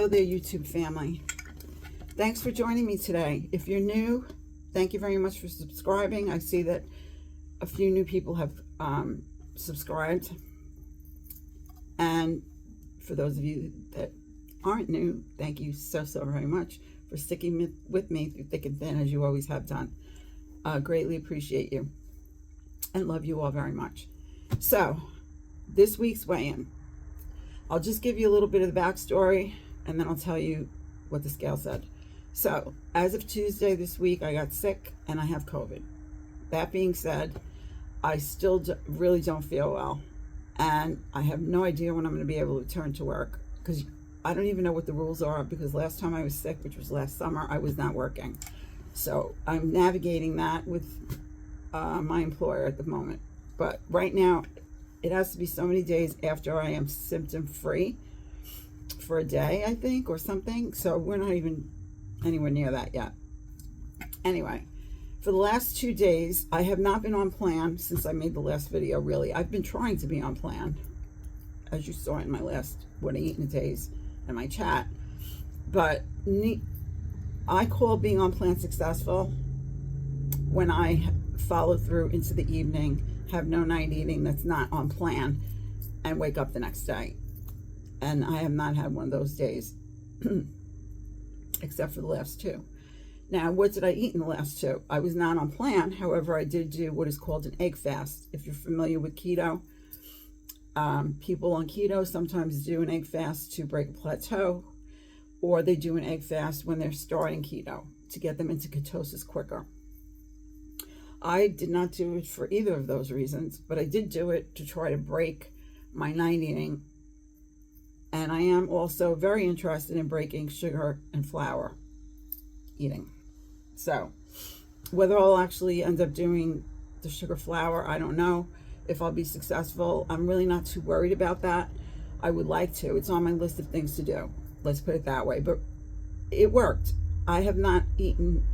Hello there, YouTube family. Thanks for joining me today. If you're new, thank you very much for subscribing. I see that a few new people have subscribed. And for those of you that aren't new, thank you so very much for sticking with me through thick and thin, as you always have done. Greatly appreciate you and love you all very much. So, this week's weigh-in. I'll just give you a little bit of the backstory, and then I'll tell you what the scale said. So, as of Tuesday this week, I got sick and I have COVID. That being said, I still really don't feel well. And I have no idea when I'm going to be able to return to work, because I don't even know what the rules are, because last time I was sick, which was last summer, I was not working. So I'm navigating that with my employer at the moment. But right now, it has to be so many days after I am symptom-free for a day, I think, or something. So we're not even anywhere near that yet. Anyway, for the last 2 days, I have not been on plan since I made the last video, really. I've been trying to be on plan, as you saw in my last What I Eat in a Days and my chat. But I call being on plan successful when I follow through into the evening, have no night eating that's not on plan, and wake up the next day. And I have not had one of those days, except for the last 2. Now, what did I eat in the last 2? I was not on plan. However, I did do what is called an egg fast. If you're familiar with keto, people on keto sometimes do an egg fast to break a plateau, or they do an egg fast when they're starting keto to get them into ketosis quicker. I did not do it for either of those reasons, but I did do it to try to break my night eating. And I am also very interested in breaking sugar and flour eating. So whether I'll actually end up doing the sugar flour, I don't know. If I'll be successful, I'm really not too worried about that. I would like to. It's on my list of things to do. Let's put it that way. But it worked. I have not eaten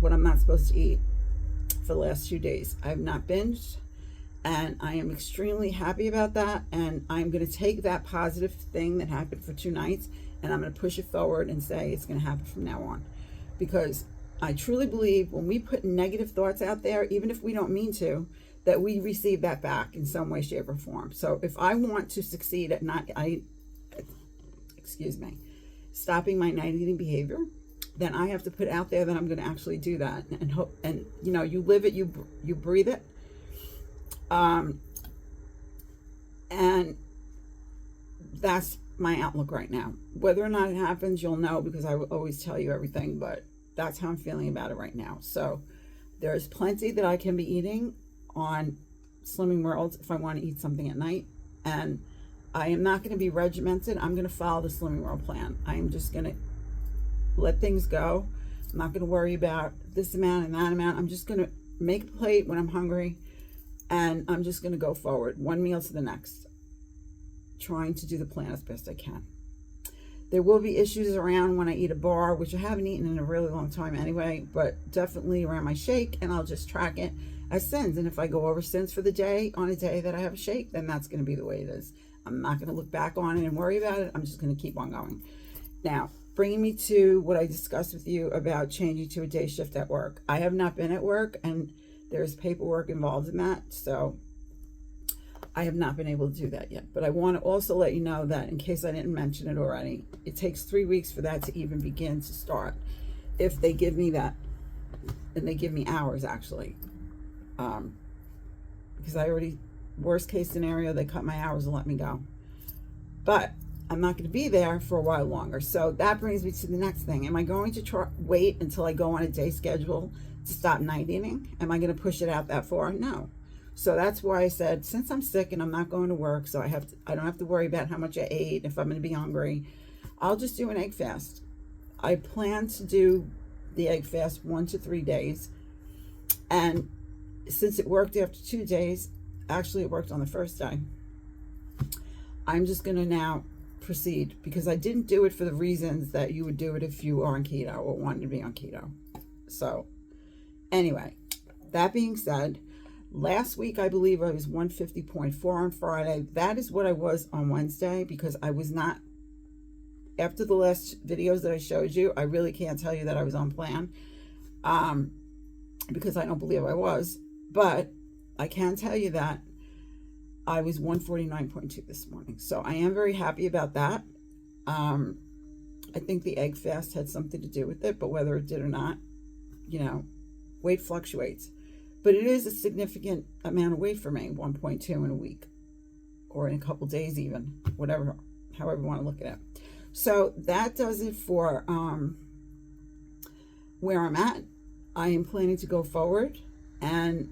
what I'm not supposed to eat for the last 2 days. I have not binged, and I am extremely happy about that. And I'm going to take that positive thing that happened for 2 nights, and I'm going to push it forward and say it's going to happen from now on. Because I truly believe when we put negative thoughts out there, even if we don't mean to, that we receive that back in some way, shape, or form. So if I want to succeed at stopping my night eating behavior, then I have to put out there that I'm going to actually do that, and hope. And you know, you live it, you breathe it, and that's my outlook right now. Whether or not it happens, you'll know, because I will always tell you everything. But that's how I'm feeling about it right now. So there's plenty that I can be eating on Slimming World if I want to eat something at night, and I am not going to be regimented. I'm going to follow the Slimming World plan. I am just going to let things go. I'm not going to worry about this amount and that amount. I'm just going to make a plate when I'm hungry, and I'm just going to go forward, one meal to the next, trying to do the plan as best I can. There will be issues around when I eat a bar, which I haven't eaten in a really long time anyway, but definitely around my shake, and I'll just track it as sins. And if I go over sins for the day, on a day that I have a shake, then that's going to be the way it is. I'm not going to look back on it and worry about it. I'm just going to keep on going. Now, bringing me to what I discussed with you about changing to a day shift at work. I have not been at work, and there's paperwork involved in that, so I have not been able to do that yet. But I want to also let you know that, in case I didn't mention it already, it takes 3 weeks for that to even begin to start, if they give me that. And they give me hours, actually, because I already, worst case scenario, they cut my hours and let me go. But I'm not going to be there for a while longer. So that brings me to the next thing. Am I going to wait until I go on a day schedule to stop night eating? Am I going to push it out that far? No. So that's why I said, since I'm sick and I'm not going to work, so I don't have to worry about how much I ate, if I'm going to be hungry, I'll just do an egg fast. I plan to do the egg fast 1 to 3 days. And since it worked after 2 days, actually it worked on the first day, I'm just going to now proceed, because I didn't do it for the reasons that you would do it if you are on keto or wanted to be on keto. So anyway, that being said, last week I believe I was 150.4 on Friday. That is what I was on Wednesday, because I was not after the last videos that I showed you, I really can't tell you that I was on plan, because I don't believe I was. But I can tell you that I was 149.2 this morning. So I am very happy about that. I think the egg fast had something to do with it, but whether it did or not, you know, weight fluctuates. But it is a significant amount of weight for me, 1.2 in a week, or in a couple days even, whatever, however you want to look at it. So that does it for where I'm at. I am planning to go forward, and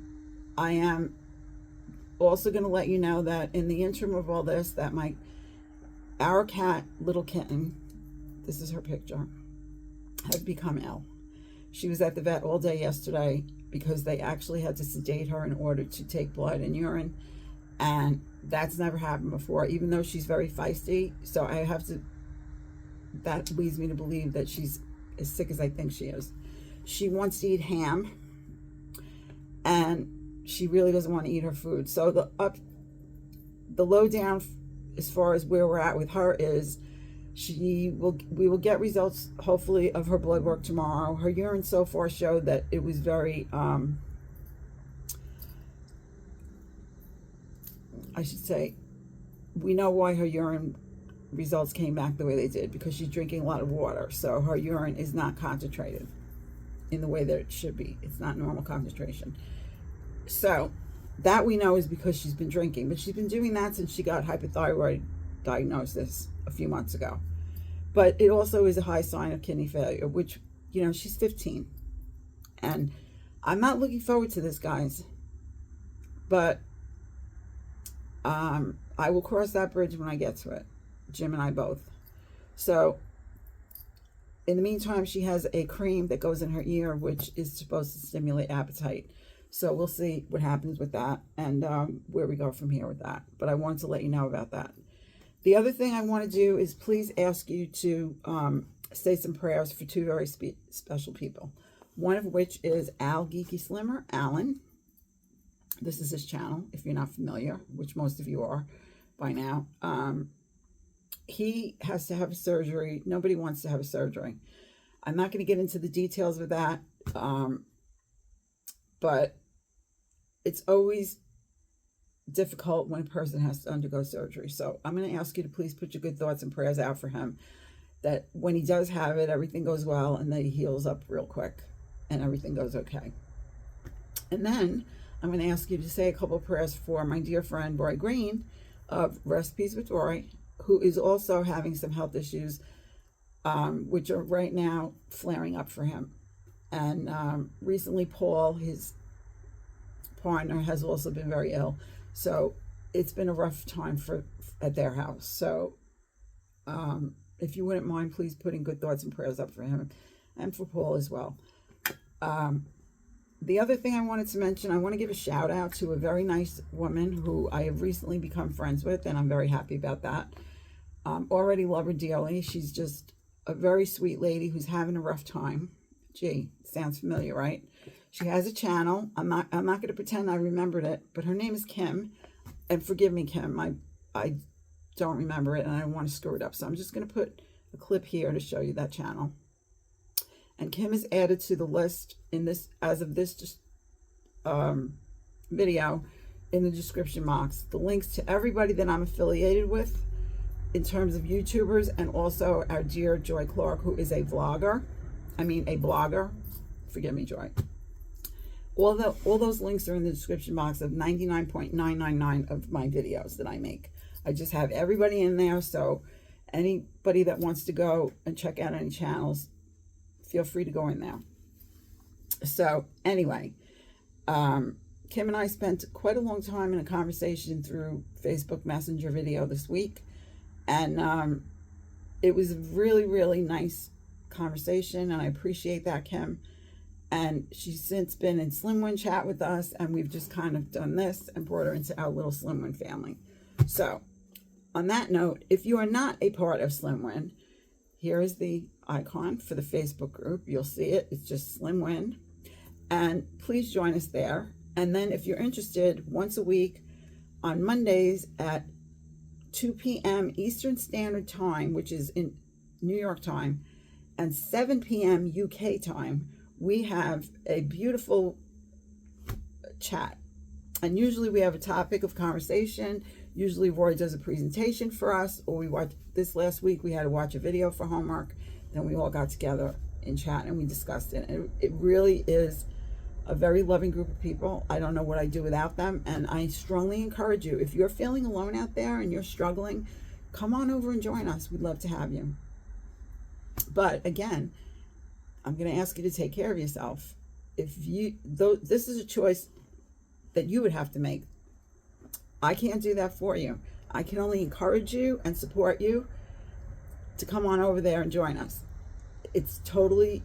I am also going to let you know that in the interim of all this, that our cat, little kitten, this is her picture, has become ill. She was at the vet all day yesterday because they actually had to sedate her in order to take blood and urine, and that's never happened before, even though she's very feisty. So I have to, that leads me to believe that she's as sick as I think she is. She wants to eat ham, and she really doesn't want to eat her food. So the lowdown as far as where we're at with her is we will get results hopefully of her blood work tomorrow. Her urine so far showed that it was very I should say, we know why her urine results came back the way they did, because she's drinking a lot of water. So her urine is not concentrated in the way that it should be. It's not normal concentration. So that we know is because she's been drinking, but she's been doing that since she got hypothyroid diagnosis a few months ago. But it also is a high sign of kidney failure, which, you know, she's 15. And I'm not looking forward to this, guys. But I will cross that bridge when I get to it. Jim and I both. So in the meantime, she has a cream that goes in her ear, which is supposed to stimulate appetite. So we'll see what happens with that, and where we go from here with that. But I wanted to let you know about that. The other thing I want to do is please ask you to say some prayers for two very special people. One of which is Geeky Slimmer, Alan. This is his channel, if you're not familiar, which most of you are by now. He has to have a surgery. Nobody wants to have a surgery. I'm not going to get into the details of that, but it's always difficult when a person has to undergo surgery. So I'm going to ask you to please put your good thoughts and prayers out for him, that when he does have it, everything goes well, and that he heals up real quick and everything goes okay. And then I'm going to ask you to say a couple of prayers for my dear friend Roy Green of Recipes with Roy, who is also having some health issues, which are right now flaring up for him. And recently Paul, his partner, has also been very ill. So it's been a rough time at their house. So if you wouldn't mind, please putting good thoughts and prayers up for him and for Paul as well. The other thing I wanted to mention, I want to give a shout out to a very nice woman who I have recently become friends with, and I'm very happy about that. Already love her dearly. She's just a very sweet lady who's having a rough time. Gee, sounds familiar, right? She has a channel. I'm not going to pretend I remembered it, but her name is Kim. And forgive me, Kim, I don't remember it, and I don't want to screw it up. So I'm just going to put a clip here to show you that channel. And Kim is added to the list in this, as of this video, in the description box. The links to everybody that I'm affiliated with in terms of YouTubers, and also our dear Joy Clark, who is a blogger. Forgive me, Joy. All those links are in the description box of 99.999 of my videos that I make. I just have everybody in there, so anybody that wants to go and check out any channels, feel free to go in there. So anyway, Kim and I spent quite a long time in a conversation through Facebook Messenger video this week, and it was a really, really nice conversation, and I appreciate that, Kim. And she's since been in Slimwin chat with us, and we've just kind of done this and brought her into our little Slimwin family. So on that note, if you are not a part of Slimwin, here is the icon for the Facebook group. You'll see it. It's just Slimwin. And please join us there. And then if you're interested, once a week on Mondays at 2 p.m. Eastern Standard Time, which is New York time, and 7 p.m. UK time, we have a beautiful chat. And usually we have a topic of conversation. Usually Roy does a presentation for us, or we watch, this last week we had to watch a video for homework. Then we all got together in chat and we discussed it. And it really is a very loving group of people. I don't know what I'd do without them. And I strongly encourage you, if you're feeling alone out there and you're struggling, come on over and join us. We'd love to have you. But again, I'm going to ask you to take care of yourself. This is a choice that you would have to make. I can't do that for you. I can only encourage you and support you to come on over there and join us. It's totally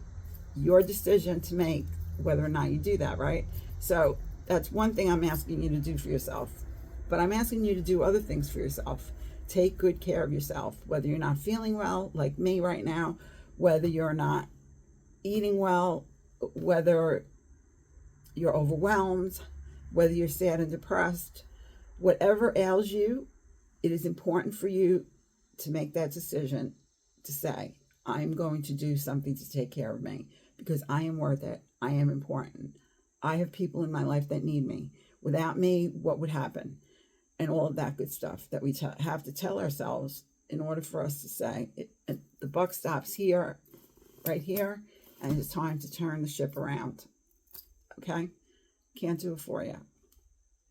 your decision to make whether or not you do that, right? So that's one thing I'm asking you to do for yourself. But I'm asking you to do other things for yourself. Take good care of yourself, whether you're not feeling well, like me right now, whether you're not eating well, whether you're overwhelmed, whether you're sad and depressed, whatever ails you, it is important for you to make that decision to say, I'm going to do something to take care of me because I am worth it. I am important. I have people in my life that need me. Without me, what would happen? And all of that good stuff that we have to tell ourselves in order for us to say, the buck stops here, right here, and it's time to turn the ship around. Okay? Can't do it for you.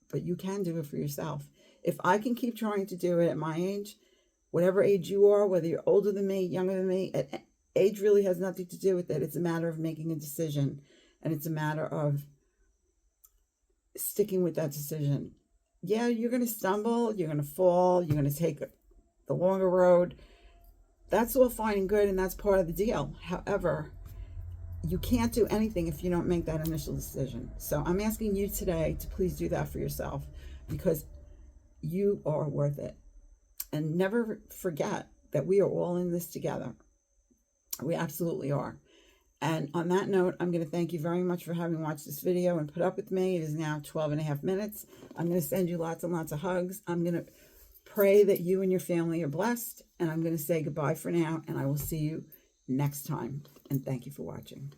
But you can do it for yourself. If I can keep trying to do it at my age, whatever age you are, whether you're older than me, younger than me, age really has nothing to do with it. It's a matter of making a decision. And it's a matter of sticking with that decision. Yeah, you're going to stumble, you're going to fall, you're going to take the longer road. That's all fine and good, and that's part of the deal. However, you can't do anything if you don't make that initial decision. So I'm asking you today to please do that for yourself because you are worth it. And never forget that we are all in this together. We absolutely are. And on that note, I'm going to thank you very much for having watched this video and put up with me. It is now 12.5 minutes. I'm going to send you lots and lots of hugs. I'm going to pray that you and your family are blessed. And I'm going to say goodbye for now. And I will see you next time. And thank you for watching.